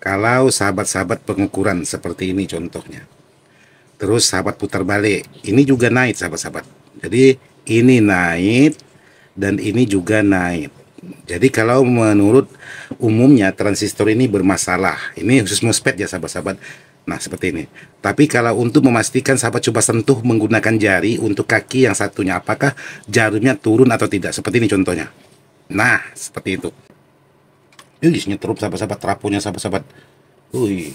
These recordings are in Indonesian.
Kalau sahabat-sahabat pengukuran seperti ini contohnya. Terus sahabat putar balik, ini juga naik sahabat-sahabat. Jadi ini naik dan ini juga naik. Jadi kalau menurut umumnya transistor ini bermasalah. Ini khusus MOSFET ya sahabat-sahabat. Nah seperti ini. Tapi kalau untuk memastikan sahabat coba sentuh menggunakan jari untuk kaki yang satunya. Apakah jarumnya turun atau tidak. Seperti ini contohnya. Nah seperti itu. Ih, nyetrum sahabat-sahabat, trafonya sahabat-sahabat. Wih,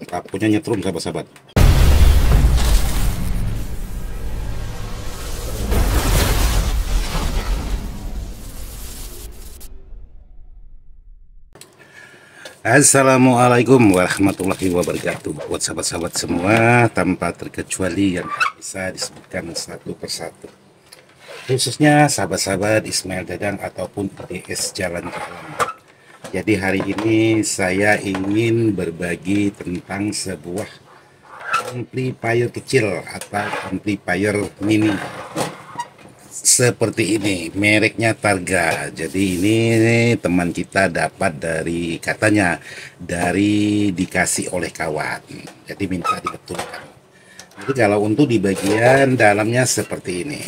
trafonya nyetrum sahabat-sahabat. Assalamualaikum warahmatullahi wabarakatuh. Buat sahabat-sahabat semua, tanpa terkecuali yang bisa disebutkan satu persatu. Khususnya sahabat-sahabat Ismail Dadang ataupun IDS Jalan Alam. Jadi hari ini saya ingin berbagi tentang sebuah amplifier kecil atau amplifier mini. Seperti ini, mereknya Targa. Jadi ini teman kita dapat dari, katanya dari dikasih oleh kawan. Jadi minta dibetulkan. Jadi kalau untuk di bagian dalamnya seperti ini.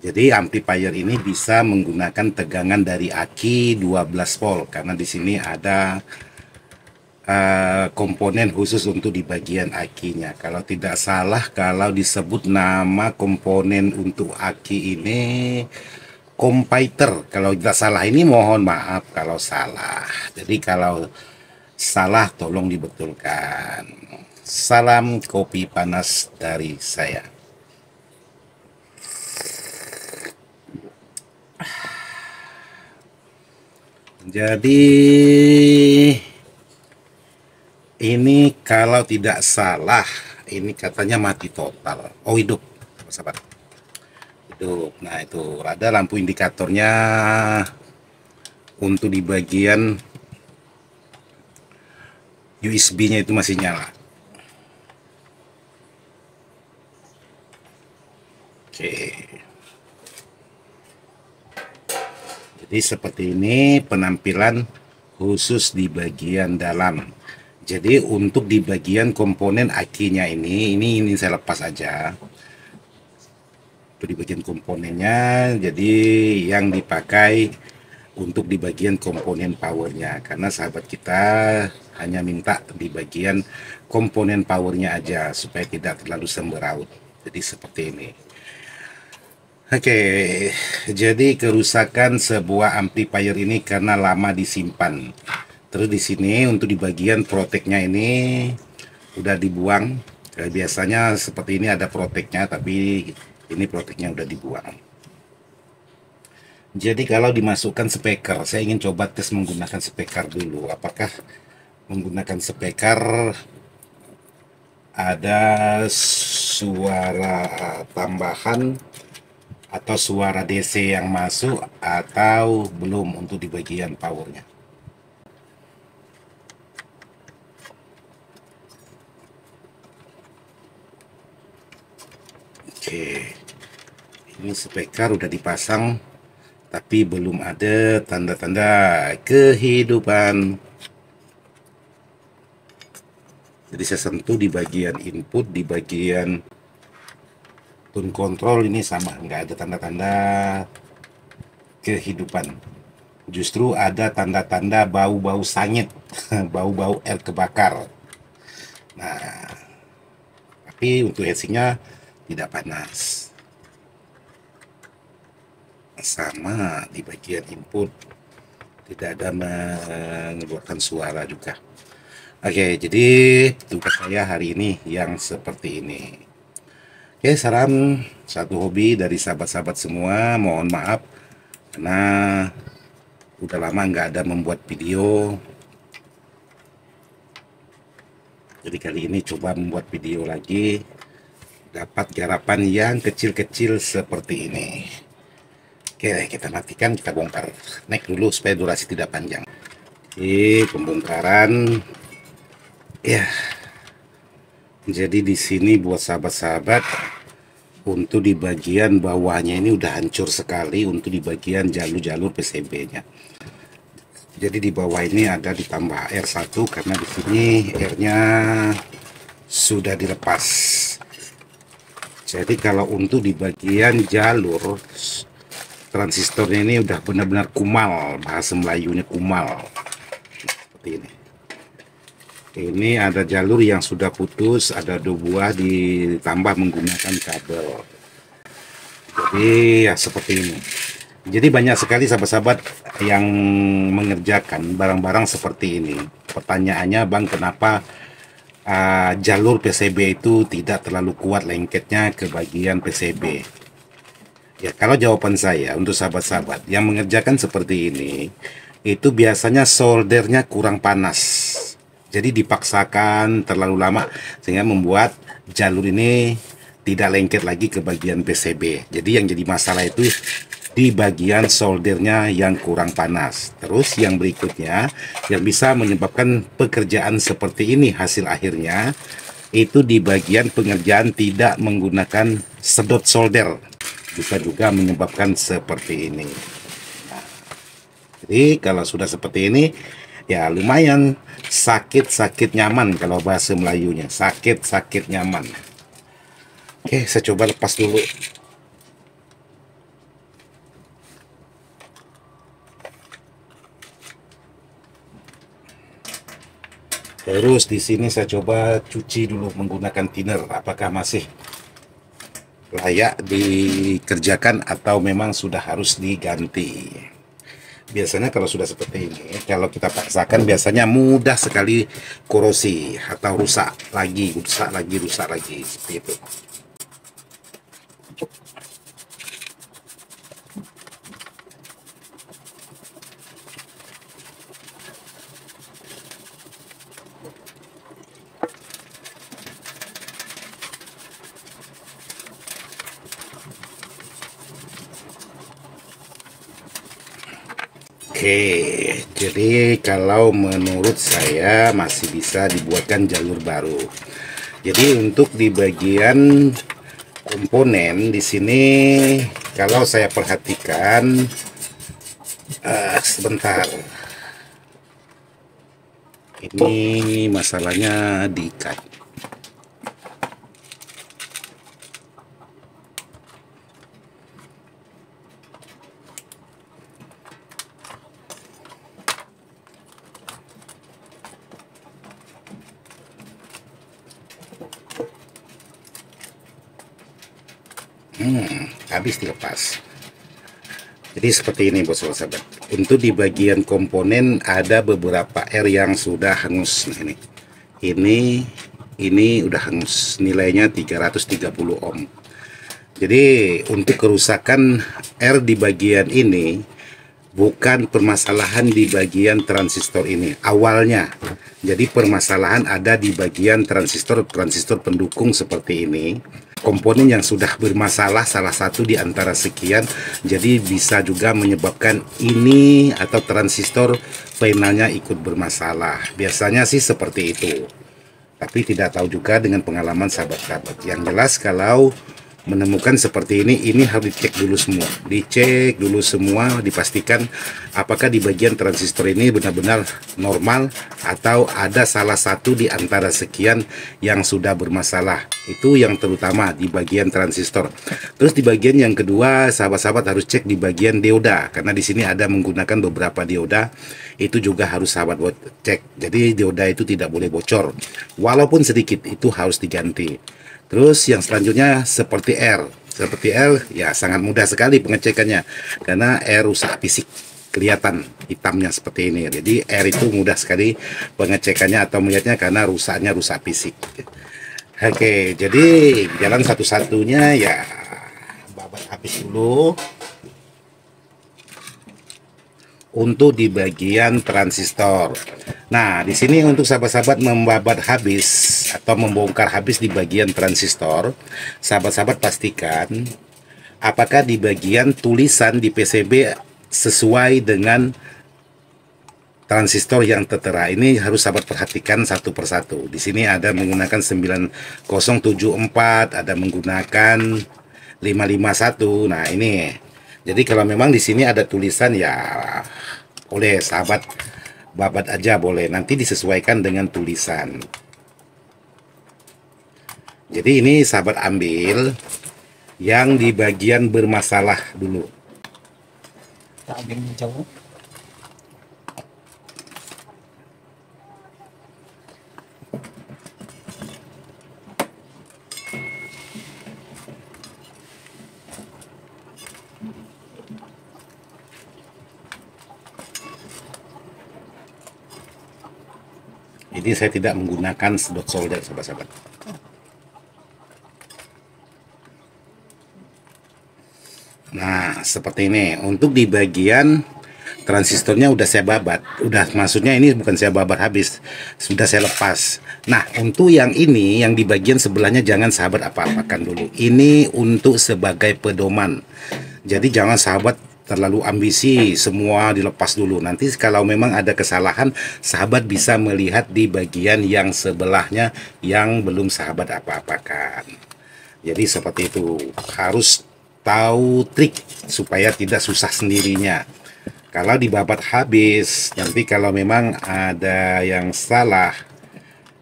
Jadi amplifier ini bisa menggunakan tegangan dari aki 12 volt karena di sini ada komponen khusus untuk di bagian akinya. Kalau tidak salah, kalau disebut nama komponen untuk aki ini Compiter. Kalau tidak salah, ini mohon maaf kalau salah. Jadi kalau salah tolong dibetulkan. Salam kopi panas dari saya. Jadi ini kalau tidak salah, ini katanya mati total. Oh hidup, sahabat. Hidup. Nah itu ada lampu indikatornya untuk di bagian USB-nya itu masih nyala. Oke. Jadi seperti ini penampilan khusus di bagian dalam. Jadi untuk di bagian komponen akinya ini saya lepas aja. Untuk di bagian komponennya, jadi yang dipakai untuk di bagian komponen powernya. Karena sahabat kita hanya minta di bagian komponen powernya aja supaya tidak terlalu semberaut. Jadi seperti ini. Oke, jadi kerusakan sebuah amplifier ini karena lama disimpan. Terus di sini untuk di bagian proteknya ini udah dibuang. Biasanya seperti ini ada proteknya, tapi ini proteknya udah dibuang. Jadi kalau dimasukkan speaker, saya ingin coba tes menggunakan speaker dulu. Apakah menggunakan speaker ada suara tambahan atau suara DC yang masuk atau belum untuk di bagian powernya. Oke, ini speaker udah dipasang tapi belum ada tanda-tanda kehidupan. Jadi saya sentuh di bagian input, di bagian tone control ini sama, nggak ada tanda-tanda kehidupan. Justru ada tanda-tanda bau-bau sangit, bau-bau air kebakar. Nah, tapi untuk heatsinknya tidak panas. Sama di bagian input tidak ada mengeluarkan suara juga. Oke, jadi tugas saya hari ini yang seperti ini. Oke, saran satu hobi dari sahabat-sahabat semua. Mohon maaf karena udah lama nggak ada membuat video. Jadi kali ini coba membuat video lagi. Dapat garapan yang kecil-kecil seperti ini. Oke, kita matikan, kita bongkar. Naik dulu supaya durasi tidak panjang. Oke, pembongkaran. Ya. Jadi di sini buat sahabat-sahabat, untuk di bagian bawahnya ini udah hancur sekali untuk di bagian jalur-jalur PCB-nya. Jadi di bawah ini ada ditambah R1 karena di sini R-nya sudah dilepas. Jadi kalau untuk di bagian jalur transistornya ini udah benar-benar kumal, bahasa Melayunya kumal. Seperti ini. Ini ada jalur yang sudah putus, ada 2 buah ditambah menggunakan kabel. Jadi ya seperti ini. Jadi banyak sekali sahabat-sahabat yang mengerjakan barang-barang seperti ini. Pertanyaannya, Bang, kenapa jalur PCB itu tidak terlalu kuat lengketnya ke bagian PCB? Ya, kalau jawaban saya untuk sahabat-sahabat yang mengerjakan seperti ini, itu biasanya soldernya kurang panas. Jadi dipaksakan terlalu lama sehingga membuat jalur ini tidak lengket lagi ke bagian PCB. Jadi yang jadi masalah itu di bagian soldernya yang kurang panas. Terus yang berikutnya yang bisa menyebabkan pekerjaan seperti ini hasil akhirnya itu di bagian pengerjaan tidak menggunakan sedot solder, bisa juga menyebabkan seperti ini. Jadi kalau sudah seperti ini ya lumayan sakit-sakit nyaman kalau bahasa Melayunya, sakit-sakit nyaman. Oke, saya coba lepas dulu. Terus di sini saya coba cuci dulu menggunakan thinner, apakah masih layak dikerjakan atau memang sudah harus diganti. Biasanya kalau sudah seperti ini, kalau kita paksakan biasanya mudah sekali korosi atau rusak lagi, rusak lagi seperti itu. Oke, jadi kalau menurut saya masih bisa dibuatkan jalur baru. Jadi untuk di bagian komponen di sini kalau saya perhatikan sebentar. Ini masalahnya di ikat. Habis dilepas. Jadi seperti ini bos sahabat. Untuk di bagian komponen ada beberapa R yang sudah hangus. Nah, ini udah hangus, nilainya 330 ohm. Jadi untuk kerusakan R di bagian ini bukan permasalahan di bagian transistor ini awalnya. Jadi permasalahan ada di bagian transistor pendukung seperti ini. Komponen yang sudah bermasalah salah satu di antara sekian, jadi bisa juga menyebabkan ini atau transistor panelnya ikut bermasalah. Biasanya sih seperti itu, tapi tidak tahu juga dengan pengalaman sahabat-sahabat. Yang jelas kalau menemukan seperti ini harus dicek dulu semua, dipastikan apakah di bagian transistor ini benar-benar normal atau ada salah satu di antara sekian yang sudah bermasalah. Itu yang terutama di bagian transistor. Terus di bagian yang kedua, sahabat-sahabat harus cek di bagian dioda, karena di sini ada menggunakan beberapa dioda, itu juga harus sahabat cek. Jadi dioda itu tidak boleh bocor, walaupun sedikit, itu harus diganti. Terus yang selanjutnya seperti R ya sangat mudah sekali pengecekannya karena R rusak fisik, kelihatan hitamnya seperti ini. Jadi R itu mudah sekali pengecekannya atau melihatnya karena rusak fisik. Oke, jadi jalan satu-satunya ya babat habis dulu. Untuk di bagian transistor. Nah, di sini untuk sahabat-sahabat membabat habis atau membongkar habis di bagian transistor, sahabat-sahabat pastikan apakah di bagian tulisan di PCB sesuai dengan transistor yang tertera. Ini harus sahabat perhatikan satu persatu. Di sini ada menggunakan 9074, ada menggunakan 551. Nah, ini. Jadi kalau memang di sini ada tulisan ya boleh sahabat babat aja boleh, nanti disesuaikan dengan tulisan. Jadi ini sahabat ambil yang di bagian bermasalah dulu. Tak ambil jauh. Ini saya tidak menggunakan dot solder sahabat-sahabat. Nah, seperti ini. Untuk di bagian transistornya udah saya babat. Maksudnya ini bukan saya babat habis. Sudah saya lepas. Nah, untuk yang ini, yang di bagian sebelahnya jangan sahabat apa-apakan dulu. Ini untuk sebagai pedoman. Jadi jangan sahabat terlalu ambisi semua dilepas dulu. Nanti kalau memang ada kesalahan, sahabat bisa melihat di bagian yang sebelahnya yang belum sahabat apa-apakan. Jadi seperti itu, harus tahu trik supaya tidak susah sendirinya. Kalau dibabat habis, nanti kalau memang ada yang salah,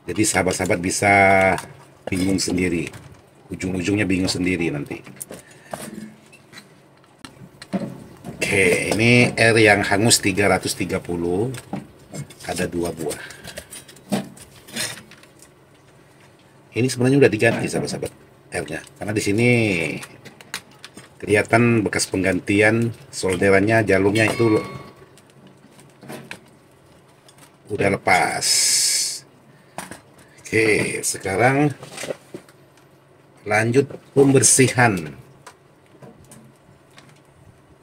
jadi sahabat-sahabat bisa bingung sendiri. Ujung-ujungnya bingung sendiri nanti. Oke, ini R yang hangus 330, ada 2 buah. Ini sebenarnya udah diganti sahabat-sahabat R-nya, karena di sini kelihatan bekas penggantian solderannya, jalurnya itu udah lepas. Oke, sekarang lanjut pembersihan.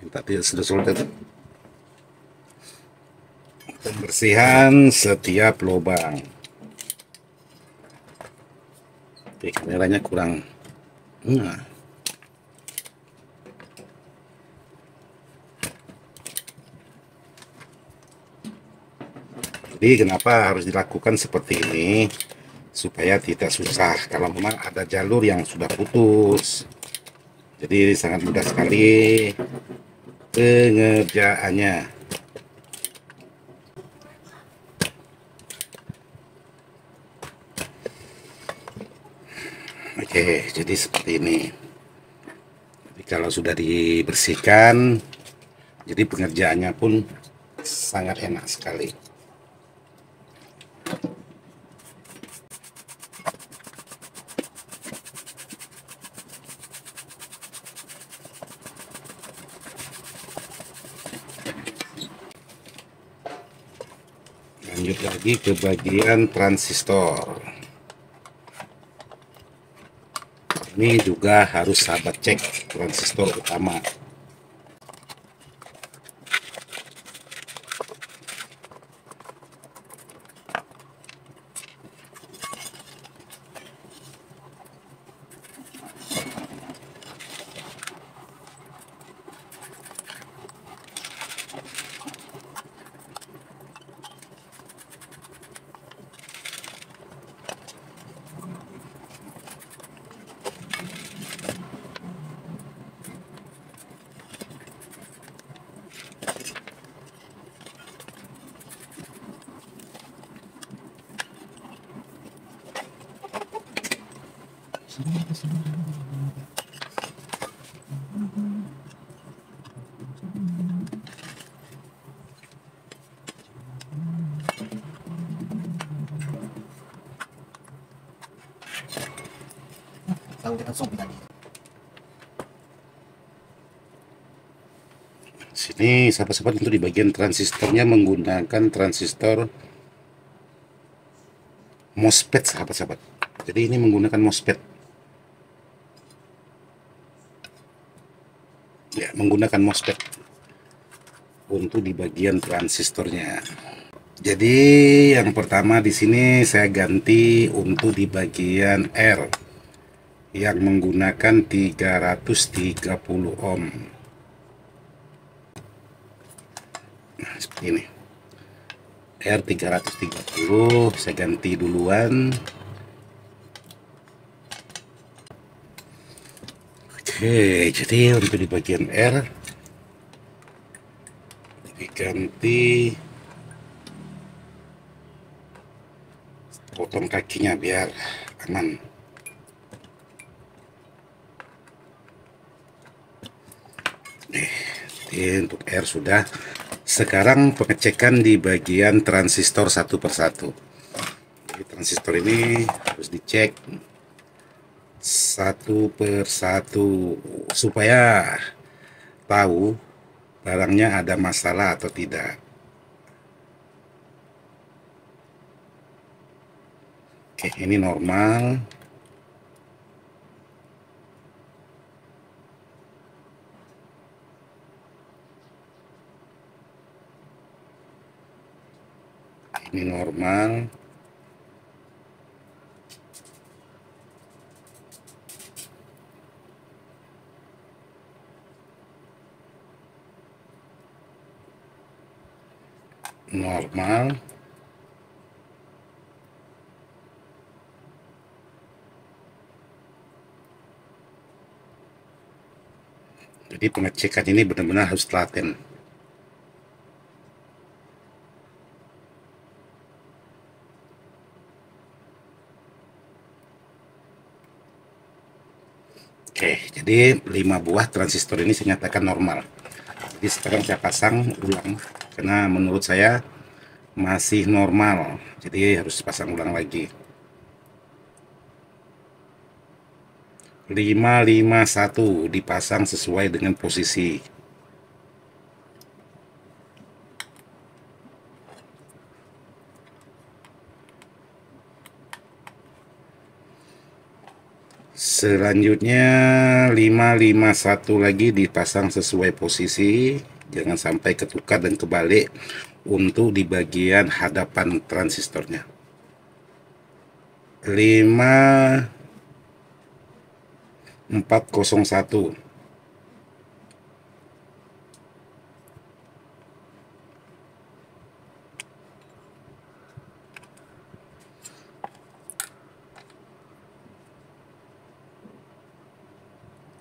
Tadi sudah solder. Pembersihan setiap lubang. Oke, kameranya kurang. Nah. Jadi kenapa harus dilakukan seperti ini? Supaya tidak susah kalau memang ada jalur yang sudah putus. Jadi sangat mudah sekali pengerjaannya. Oke, jadi seperti ini. Jadi kalau sudah dibersihkan, jadi pengerjaannya pun sangat enak sekali. Lanjut lagi ke bagian transistor. Ini juga harus sahabat cek transistor utama. Tahu langsung tadi. Sini sahabat-sahabat untuk di bagian transistornya menggunakan transistor MOSFET sahabat-sahabat. Jadi ini menggunakan MOSFET. Ya, menggunakan MOSFET untuk di bagian transistornya. Jadi yang pertama di sini saya ganti untuk di bagian R yang menggunakan 330 ohm. Nah, seperti ini. R 330 saya ganti duluan. Oke, jadi untuk di bagian R diganti, potong kakinya biar aman. Untuk R sudah. Sekarang pengecekan di bagian transistor satu persatu. Jadi, transistor ini harus dicek satu persatu supaya tahu barangnya ada masalah atau tidak. Oke, ini normal. Ini normal. Normal. Jadi pengecekan ini benar-benar harus telaten. Oke, jadi 5 buah transistor ini saya nyatakan normal. Jadi sekarang saya pasang ulang karena menurut saya masih normal, jadi harus pasang ulang lagi. 551 dipasang sesuai dengan posisi. Selanjutnya 551 lagi dipasang sesuai posisi, jangan sampai ketukar dan kebalik untuk di bagian hadapan transistornya. 5401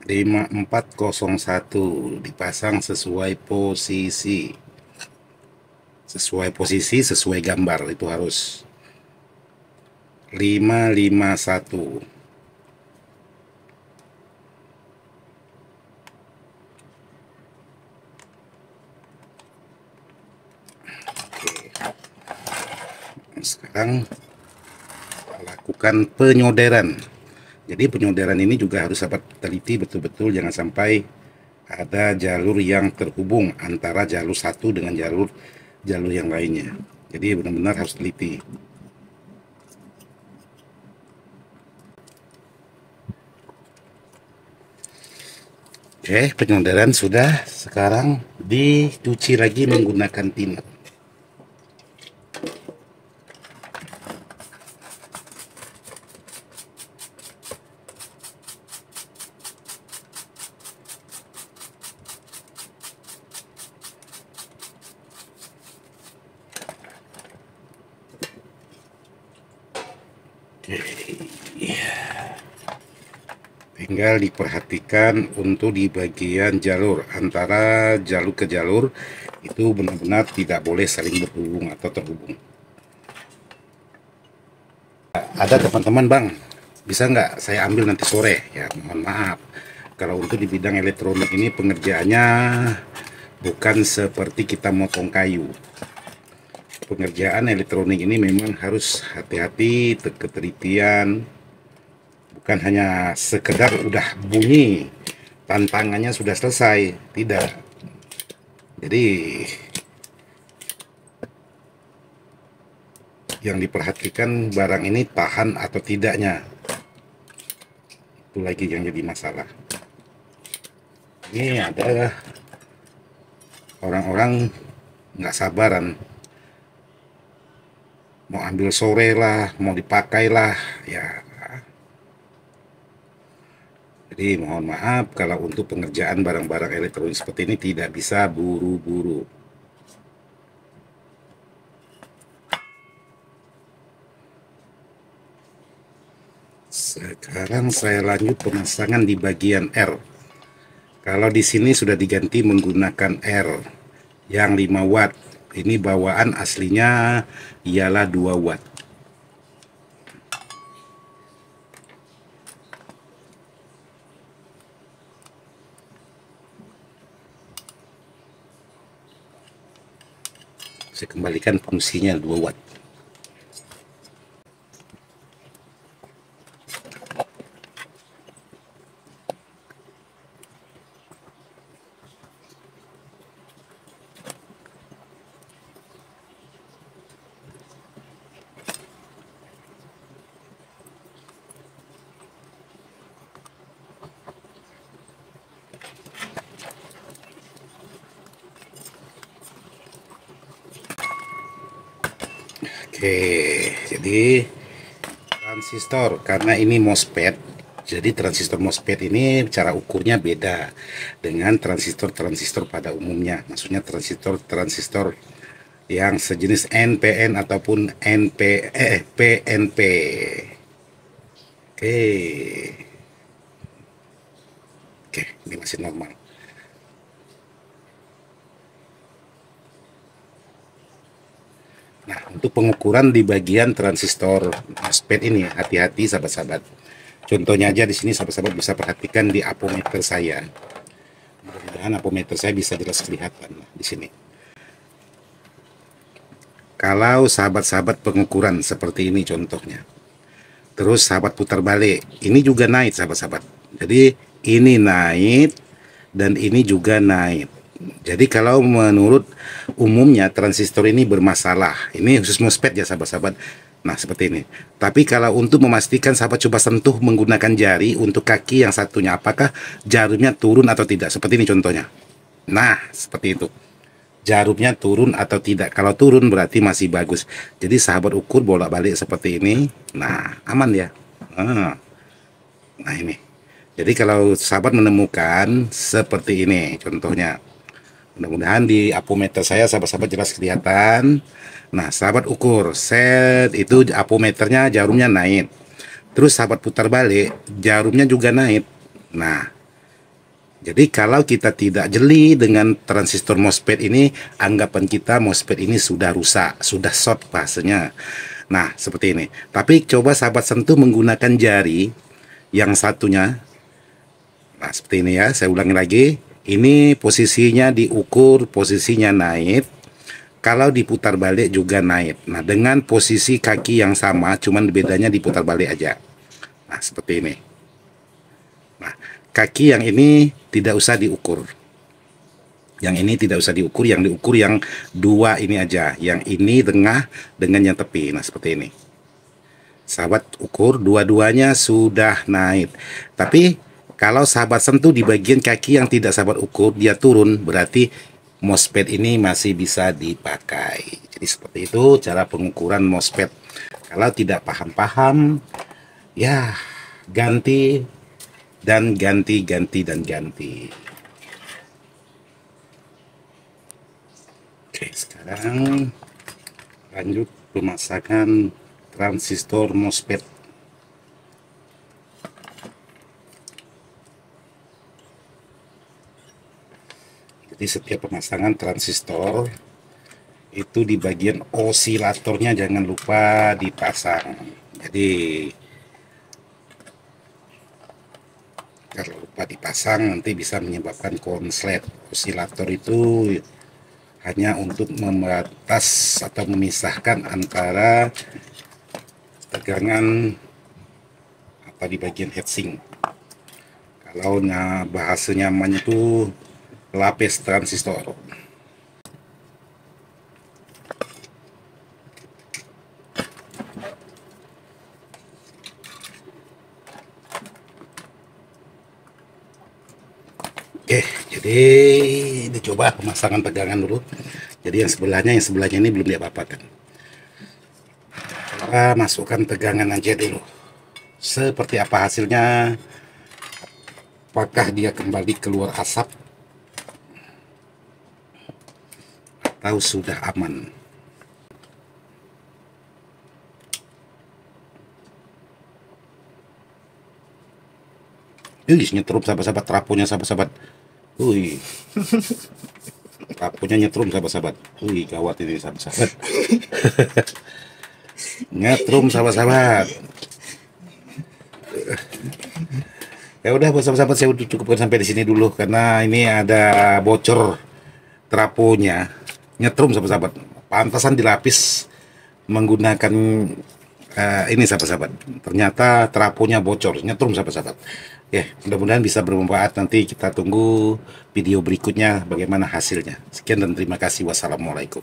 5401 dipasang sesuai posisi, sesuai gambar, itu harus. 551 sekarang lakukan penyoderan. Jadi penyoderan ini juga harus dapat teliti betul-betul, jangan sampai ada jalur yang terhubung antara jalur satu dengan jalur yang lainnya. Jadi benar-benar harus teliti. Oke, penyoderan sudah. Sekarang dicuci lagi menggunakan thinner. Tinggal diperhatikan untuk di bagian jalur, antara jalur ke jalur itu benar-benar tidak boleh saling berhubung atau terhubung. Ada teman-teman, Bang, bisa nggak saya ambil nanti sore? Ya mohon maaf, kalau untuk di bidang elektronik ini pengerjaannya bukan seperti kita motong kayu. Pengerjaan elektronik ini memang harus hati-hati, ketelitian. Bukan hanya sekedar udah bunyi tantangannya sudah selesai, tidak. Jadi yang diperhatikan barang ini tahan atau tidaknya, itu lagi yang jadi masalah. Ini ada orang-orang nggak sabaran, mau ambil sore lah, mau dipakai lah, ya. Jadi mohon maaf kalau untuk pengerjaan barang-barang elektronik seperti ini tidak bisa buru-buru. Sekarang saya lanjut pemasangan di bagian R. Kalau di sini sudah diganti menggunakan R. yang 5 watt. Ini bawaan aslinya ialah 2 watt. Saya kembalikan fungsinya 2 watt. Oke, jadi transistor, karena ini MOSFET, jadi transistor MOSFET ini cara ukurnya beda dengan transistor-transistor pada umumnya. Maksudnya transistor-transistor yang sejenis NPN ataupun PNP. Oke, oke, ini masih normal. Nah, untuk pengukuran di bagian transistor MOSFET ini, hati-hati sahabat-sahabat. Contohnya aja di sini sahabat-sahabat bisa perhatikan di apometer saya. Mudah-mudahan apometer saya bisa jelas kelihatan di sini. Kalau sahabat-sahabat pengukuran seperti ini contohnya. Terus sahabat putar balik, ini juga naik sahabat-sahabat. Jadi ini naik dan ini juga naik. Jadi kalau menurut umumnya transistor ini bermasalah. Ini khusus MOSFET ya sahabat-sahabat. Nah seperti ini. Tapi kalau untuk memastikan sahabat coba sentuh menggunakan jari untuk kaki yang satunya. Apakah jarumnya turun atau tidak. Seperti ini contohnya. Nah seperti itu. Jarumnya turun atau tidak. Kalau turun berarti masih bagus. Jadi sahabat ukur bolak-balik seperti ini. Nah aman ya. Nah ini. Jadi kalau sahabat menemukan seperti ini contohnya. Mudah-mudahan di apometer saya sahabat-sahabat jelas kelihatan. Nah, sahabat ukur, set itu apometernya jarumnya naik. Terus sahabat putar balik, jarumnya juga naik. Nah, jadi kalau kita tidak jeli dengan transistor MOSFET ini, anggapan kita MOSFET ini sudah rusak, sudah short bahasanya. Nah, seperti ini. Tapi coba sahabat sentuh menggunakan jari yang satunya. Nah, seperti ini ya, saya ulangi lagi. Ini posisinya diukur, posisinya naik. Kalau diputar balik juga naik. Nah, dengan posisi kaki yang sama, cuman bedanya diputar balik aja. Nah, seperti ini. Nah, kaki yang ini tidak usah diukur. Yang ini tidak usah diukur, yang diukur yang dua ini aja. Yang ini tengah dengan yang tepi. Nah, seperti ini. Sahabat ukur, dua-duanya sudah naik. Tapi kalau sahabat sentuh di bagian kaki yang tidak sahabat ukur, dia turun, berarti MOSFET ini masih bisa dipakai. Jadi seperti itu cara pengukuran MOSFET. Kalau tidak paham-paham, ya ganti dan ganti. Oke, sekarang lanjut pemasangan transistor MOSFET. Jadi setiap pemasangan transistor itu di bagian osilatornya jangan lupa dipasang. Jadi kalau lupa dipasang nanti bisa menyebabkan konslet. Osilator itu hanya untuk membatas atau memisahkan antara tegangan apa di bagian heatsink. Kalau bahasa nyamannya itu lapis transistor. Oke, jadi dicoba pemasangan tegangan dulu. Jadi yang sebelahnya ini belum diapa-apakan. Kita masukkan tegangan aja dulu. Seperti apa hasilnya? Apakah dia kembali keluar asap atau sudah aman? Nyetrup sahabat-sahabat, traponya sahabat-sahabat. Wih. traponya nyetrum sahabat-sahabat. Wih, gawat ini sahabat-sahabat. Nyetrum sahabat-sahabat. Ya udah buat sahabat-sahabat, saya udah cukupkan sampai di sini dulu karena ini ada bocor traponya. Nyetrum sahabat-sahabat. Pantasan dilapis menggunakan ini sahabat-sahabat. Ternyata traponya bocor, nyetrum sahabat-sahabat. Ya, mudah-mudahan bisa bermanfaat. Nanti kita tunggu video berikutnya bagaimana hasilnya. Sekian dan terima kasih. Wassalamualaikum.